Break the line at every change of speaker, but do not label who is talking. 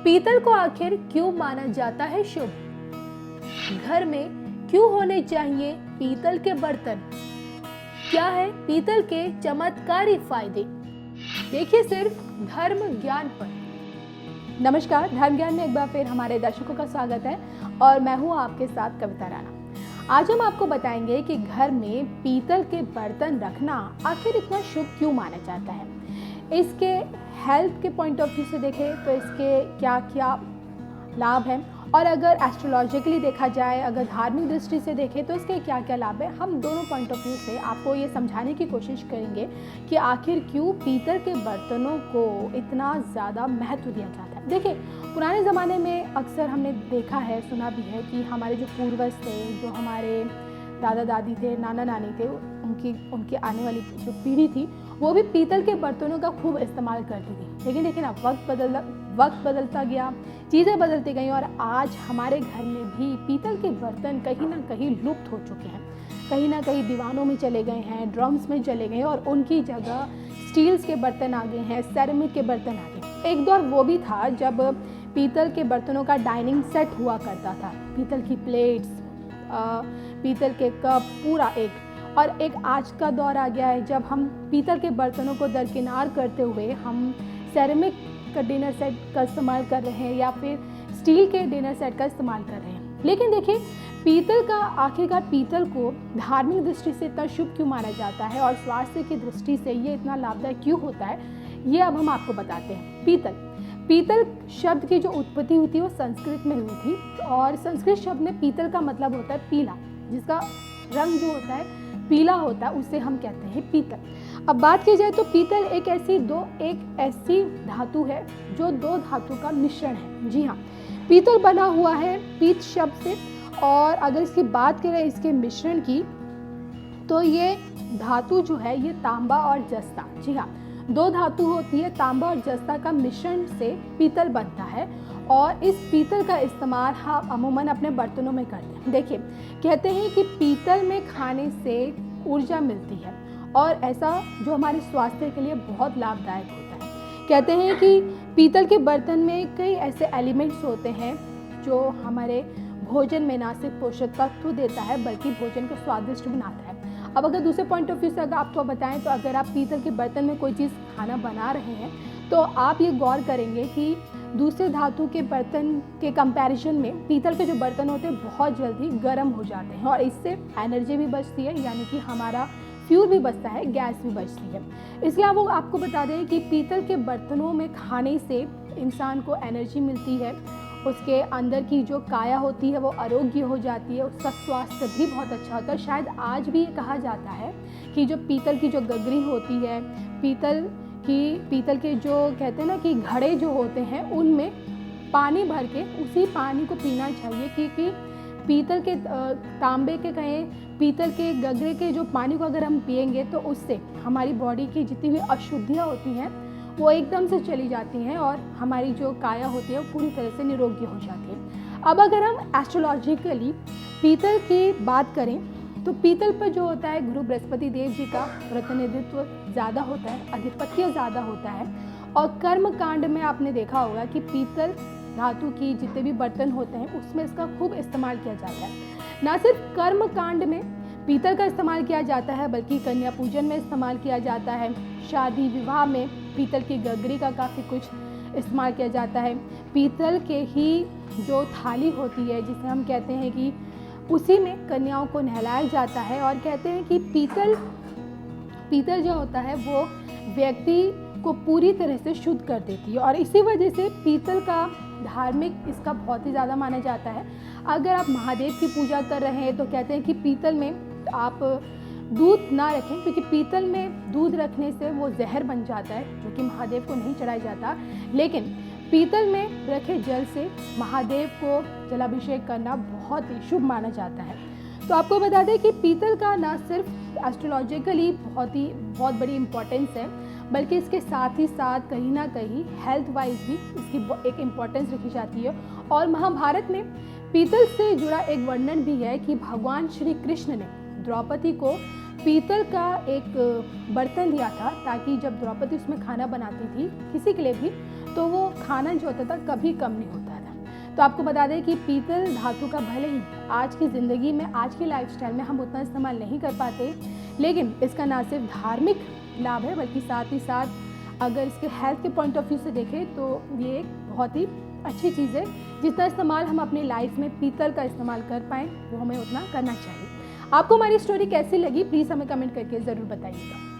पीतल को आखिर क्यों माना जाता है शुभ? घर में क्यों होने चाहिए पीतल के बर्तन? क्या है पीतल के चमत्कारी फायदे? देखिए सिर्फ धर्म ज्ञान पर। नमस्कार, धर्म ज्ञान में एक बार फिर हमारे दर्शकों का स्वागत है और मैं हूँ आपके साथ कविता राणा। आज हम आपको बताएंगे कि घर में पीतल के बर्तन रखना आखिर इतना शुभ क्यों माना जाता है। इसके हेल्थ के पॉइंट ऑफ व्यू से देखें तो इसके क्या क्या लाभ हैं, और अगर एस्ट्रोलॉजिकली देखा जाए, अगर धार्मिक दृष्टि से देखें तो इसके क्या क्या लाभ है। हम दोनों पॉइंट ऑफ व्यू से आपको ये समझाने की कोशिश करेंगे कि आखिर क्यों पीतल के बर्तनों को इतना ज़्यादा महत्व दिया जाता है। देखिए, पुराने ज़माने में अक्सर हमने देखा है, सुना भी है कि हमारे जो पूर्वज थे, जो हमारे दादा दादी थे, नाना नानी थे, उनकी आने वाली जो पीढ़ी थी वो भी पीतल के बर्तनों का खूब इस्तेमाल करती थी। लेकिन देखिए ना, वक्त बदलता गया, चीज़ें बदलती गई और आज हमारे घर में भी पीतल के बर्तन कहीं ना कहीं लुप्त हो चुके हैं। कहीं ना कहीं दीवानों में चले गए हैं, ड्रम्स में चले गए और उनकी जगह स्टील्स के बर्तन आ गए हैं, सेरेमिक के बर्तन आ गए। एक दौर वो भी था जब पीतल के बर्तनों का डाइनिंग सेट हुआ करता था। पीतल की प्लेट्स, पीतल के कप, पूरा एक आज का दौर आ गया है जब हम पीतल के बर्तनों को दरकिनार करते हुए हम सेरेमिक का डिनर सेट का इस्तेमाल कर रहे हैं या फिर स्टील के डिनर सेट का इस्तेमाल कर रहे हैं। लेकिन देखिए, पीतल का आखिरकार पीतल को धार्मिक दृष्टि से इतना शुभ क्यों माना जाता है और स्वास्थ्य की दृष्टि से ये इतना लाभदायक क्यों होता है, ये अब हम आपको बताते हैं। पीतल शब्द की जो उत्पत्ति हुई थी वो संस्कृत में हुई थी और संस्कृत शब्द में पीतल का मतलब होता है पीला, जिसका रंग जो होता है पीला होता है, उसे हम कहते हैं पीतल। अब बात की जाए तो पीतल एक ऐसी धातु है जो दो धातु का मिश्रण है। जी हाँ, पीतल बना हुआ है पीत शब्द से, और अगर इसकी बात करें इसके मिश्रण की तो ये धातु जो है ये तांबा और जस्ता, जी हाँ, दो धातु होती है, तांबा और जस्ता का मिश्रण से पीतल बनता है और इस पीतल का इस्तेमाल हम अमूमन अपने बर्तनों में करते हैं। देखिए, कहते हैं कि पीतल में खाने से ऊर्जा मिलती है और ऐसा जो हमारे स्वास्थ्य के लिए बहुत लाभदायक होता है। कहते हैं कि पीतल के बर्तन में कई ऐसे एलिमेंट्स होते हैं जो हमारे भोजन में ना सिर्फ पोषक तत्व देता है बल्कि भोजन को स्वादिष्ट बनाता है। अब अगर दूसरे पॉइंट ऑफ व्यू से अगर आपको बताएं तो अगर आप पीतल के बर्तन में कोई चीज़ खाना बना रहे हैं तो आप ये गौर करेंगे कि दूसरे धातु के बर्तन के कंपैरिजन में पीतल के जो बर्तन होते हैं बहुत जल्दी गर्म हो जाते हैं और इससे एनर्जी भी बचती है, यानी कि हमारा फ्यूल भी बचता है, गैस भी बचती है। इसलिए वो आपको बता दें कि पीतल के बर्तनों में खाने से इंसान को एनर्जी मिलती है, उसके अंदर की जो काया होती है वो आरोग्य हो जाती है, उसका स्वास्थ्य भी बहुत अच्छा होता है। शायद आज भी ये कहा जाता है कि जो पीतल की जो गगरी होती है, पीतल के जो कहते हैं ना कि घड़े जो होते हैं उनमें पानी भर के उसी पानी को पीना चाहिए, क्योंकि पीतल के तांबे के कहें पीतल के गगरे के जो पानी को अगर हम पिएंगे तो उससे हमारी बॉडी की जितनी भी अशुद्धियाँ होती हैं वो एकदम से चली जाती हैं और हमारी जो काया होती है वो पूरी तरह से निरोगी हो जाती है। अब अगर हम एस्ट्रोलॉजिकली पीतल की बात करें तो पीतल पर जो होता है गुरु बृहस्पति देव जी का प्रतिनिधित्व ज़्यादा होता है, आधिपत्य ज़्यादा होता है। और कर्म कांड में आपने देखा होगा कि पीतल धातु की जितने भी बर्तन होते हैं उसमें इसका खूब इस्तेमाल किया जाता है। ना सिर्फ कर्म कांड में पीतल का इस्तेमाल किया जाता है बल्कि कन्या पूजन में इस्तेमाल किया जाता है, शादी विवाह में पीतल की गगरी का काफ़ी कुछ इस्तेमाल किया जाता है। पीतल के ही जो थाली होती है जिसे हम कहते हैं कि उसी में कन्याओं को नहलाया जाता है और कहते हैं कि पीतल जो होता है वो व्यक्ति को पूरी तरह से शुद्ध कर देती है और इसी वजह से पीतल का धार्मिक इसका बहुत ही ज़्यादा माना जाता है। अगर आप महादेव की पूजा कर रहे हैं तो कहते हैं कि पीतल में आप दूध ना रखें, क्योंकि पीतल में दूध रखने से वो जहर बन जाता है जो कि महादेव को नहीं चढ़ाया जाता। लेकिन पीतल में रखे जल से महादेव को जलाभिषेक करना बहुत ही शुभ माना जाता है। तो आपको बता दें कि पीतल का ना सिर्फ एस्ट्रोलॉजिकली बहुत बड़ी इम्पोर्टेंस है बल्कि इसके साथ ही साथ कहीं ना कहीं हेल्थ वाइज भी इसकी एक इम्पोर्टेंस रखी जाती है। और महाभारत में पीतल से जुड़ा एक वर्णन भी है कि भगवान श्री कृष्ण ने द्रौपदी को पीतल का एक बर्तन दिया था ताकि जब द्रौपदी उसमें खाना बनाती थी किसी के लिए भी तो वो खाना जो होता था कभी कम नहीं होता था। तो आपको बता दें कि पीतल धातु का भले ही आज की ज़िंदगी में, आज की लाइफस्टाइल में हम उतना इस्तेमाल नहीं कर पाते, लेकिन इसका ना सिर्फ धार्मिक लाभ है बल्कि साथ ही साथ अगर इसके हेल्थ के पॉइंट ऑफ व्यू से देखें तो ये एक बहुत ही अच्छी चीज़ है। जितना इस्तेमाल हम अपनी लाइफ में पीतल का इस्तेमाल कर पाएँ वो हमें उतना करना चाहिए। आपको हमारी स्टोरी कैसी लगी प्लीज़ हमें कमेंट करके ज़रूर बताइएगा।